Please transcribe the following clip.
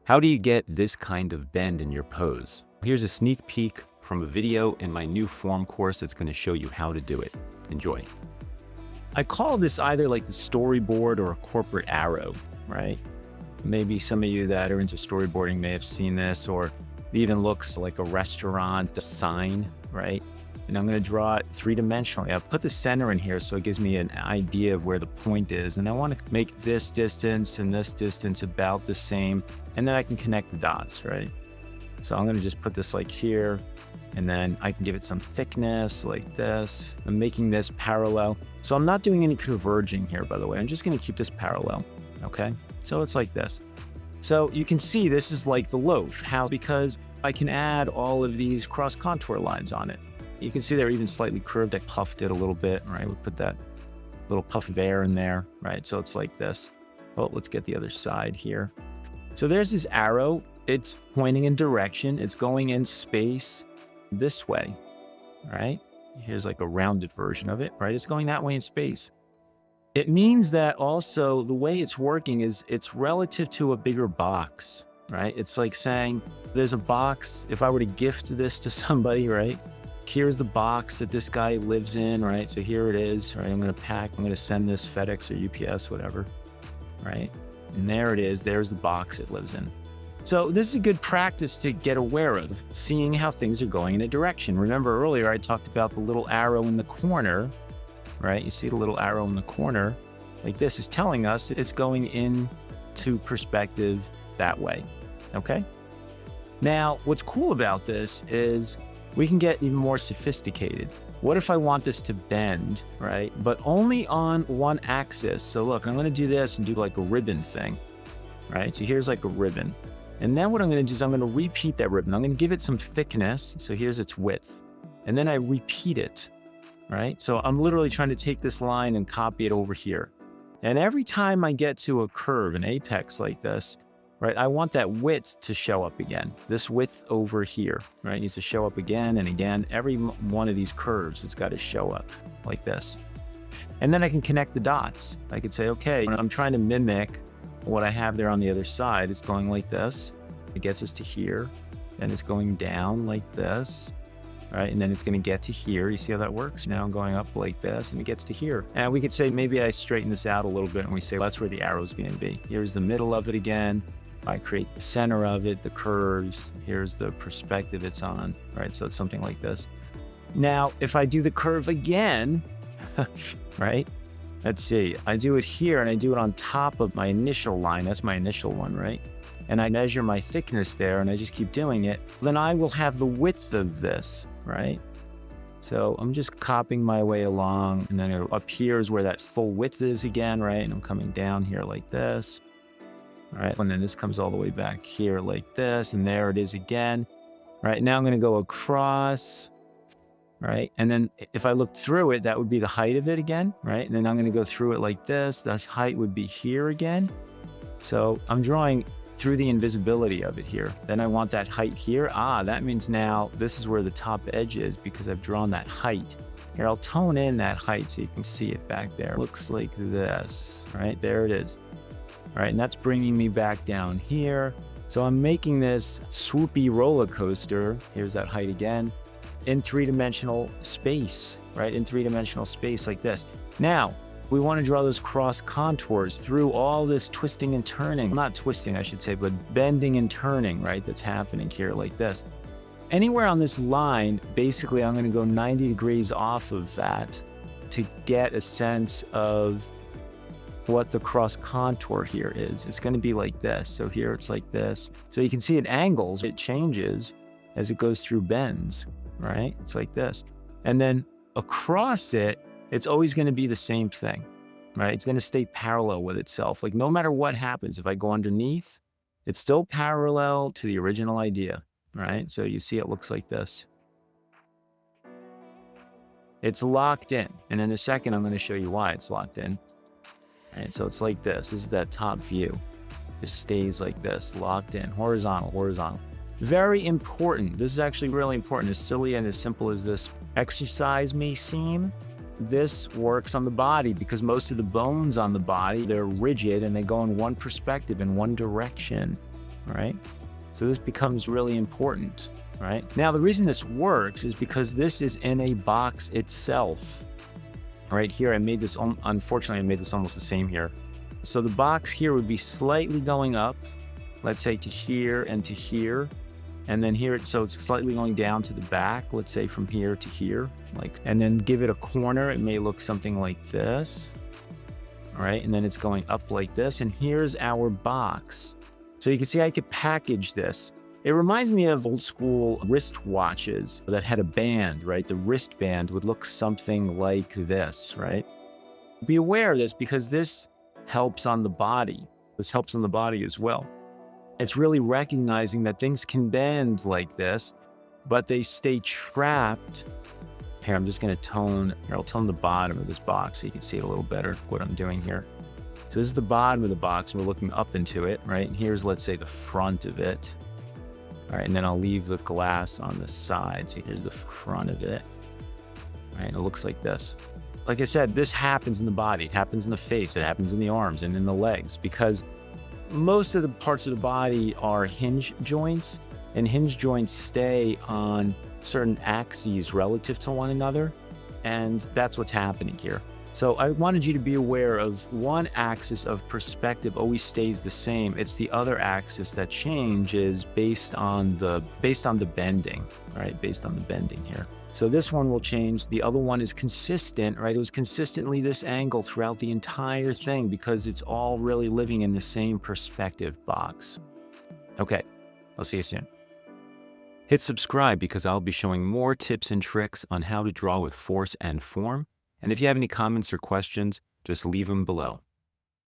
How do you get this kind of bend in your pose? Here's a sneak peek from a video in my new form course that's going to show you how to do it. Enjoy. I call this either like the storyboard or a corporate arrow, right? Maybe some of you that are into storyboarding may have seen this, or it even looks like a restaurant sign, right? And I'm going to draw it three-dimensionally. I'll put the center in here so it gives me an idea of where the point is. And I want to make this distance and this distance about the same. And then I can connect the dots, right? So I'm going to just put this like here, and then I can give it some thickness like this. I'm making this parallel. So I'm not doing any converging here, by the way. I'm just going to keep this parallel, okay? So it's like this. So you can see this is like the loaf. How? Because I can add all of these cross contour lines on it. You can see they're even slightly curved. I puffed it a little bit, right? We put that little puff of air in there, right? So it's like this. Oh, let's get the other side here. So there's this arrow. It's pointing in direction. It's going in space this way, right? Here's like a rounded version of it, right? It's going that way in space. It means that also the way it's working is it's relative to a bigger box, right? It's like saying there's a box. If I were to gift this to somebody, right? Here's the box that this guy lives in, right? So here it is, right? I'm going to send this FedEx or UPS, whatever, right? And there it is. There's the box it lives in. So this is a good practice to get aware of, seeing how things are going in a direction. Remember earlier, I talked about the little arrow in the corner, right? You see the little arrow in the corner, like this is telling us it's going into perspective that way, okay? Now, what's cool about this is we can get even more sophisticated. What if I want this to bend, right? But only on one axis. So look, I'm going to do this and do like a ribbon thing, right? So here's like a ribbon. And then what I'm going to do is I'm going to repeat that ribbon. I'm going to give it some thickness. So here's its width. And then I repeat it, right? So I'm literally trying to take this line and copy it over here. And every time I get to a curve, an apex like this, right, I want that width to show up again. This width over here, right, needs to show up again and again. Every one of these curves, it's got to show up like this. And then I can connect the dots. I could say, okay, I'm trying to mimic what I have there on the other side. It's going like this. It gets us to here. Then it's going down like this, right? And then it's going to get to here. You see how that works? Now I'm going up like this and it gets to here. And we could say, maybe I straighten this out a little bit and we say, well, that's where the arrow's going to be. Here's the middle of it again. I create the center of it, the curves. Here's the perspective it's on, right? So it's something like this. Now, if I do the curve again, right? Let's see, I do it here and I do it on top of my initial line. That's my initial one, right? And I measure my thickness there and I just keep doing it. Then I will have the width of this, right? So I'm just copying my way along, and then up here is where that full width is again, right? And I'm coming down here like this. All right, and then this comes all the way back here like this, and there it is again. All right, now I'm going to go across, right? And then if I look through it, that would be the height of it again, right? And then I'm going to go through it like this. That height would be here again. So I'm drawing through the invisibility of it here. Then I want that height here. That means now this is where the top edge is because I've drawn that height. Here, I'll tone in that height so you can see it back there. Looks like this, right? There it is. All right, and that's bringing me back down here. So I'm making this swoopy roller coaster. Here's that height again in three-dimensional space, right? In three-dimensional space like this. Now, we want to draw those cross contours through all this twisting and turning. Not twisting, I should say, but bending and turning, right? That's happening here like this. Anywhere on this line, basically, I'm going to go 90 degrees off of that to get a sense of what the cross contour here is. It's going to be like this. So here it's like this. So you can see at angles, it changes as it goes through bends, right? It's like this. And then across it, it's always going to be the same thing, right? It's going to stay parallel with itself. Like no matter what happens, if I go underneath, it's still parallel to the original idea, right? So you see it looks like this. It's locked in. And in a second, I'm going to show you why it's locked in. Right, so it's like this. This is that top view. It stays like this, locked in, horizontal, horizontal. Very important. This is actually really important. As silly and as simple as this exercise may seem, this works on the body because most of the bones on the body, they're rigid and they go in one perspective, in one direction. all right? So this becomes really important, right? Now, the reason this works is because this is in a box itself. Right here, I made this, unfortunately, I made this almost the same here. So the box here would be slightly going up, let's say to here and to here. And then here, so it's slightly going down to the back, let's say from here to here, and then give it a corner. It may look something like this, all right? And then it's going up like this. And here's our box. So you can see I could package this. It reminds me of old school wristwatches that had a band, right? The wristband would look something like this, right? Be aware of this because this helps on the body. This helps on the body as well. It's really recognizing that things can bend like this, but they stay trapped. Here, I'm just gonna I'll tone the bottom of this box so you can see a little better what I'm doing here. So this is the bottom of the box, and we're looking up into it, right? And here's, let's say, the front of it. All right, and then I'll leave the glass on the side. So here's the front of it. All right, it looks like this. Like I said, this happens in the body. It happens in the face. It happens in the arms and in the legs because most of the parts of the body are hinge joints, and hinge joints stay on certain axes relative to one another, and that's what's happening here. So I wanted you to be aware of one axis of perspective always stays the same. It's the other axis that changes based on the bending, right? Based on the bending here. So this one will change. The other one is consistent, right? It was consistently this angle throughout the entire thing because it's all really living in the same perspective box. Okay, I'll see you soon. Hit subscribe because I'll be showing more tips and tricks on how to draw with force and form. And if you have any comments or questions, just leave them below.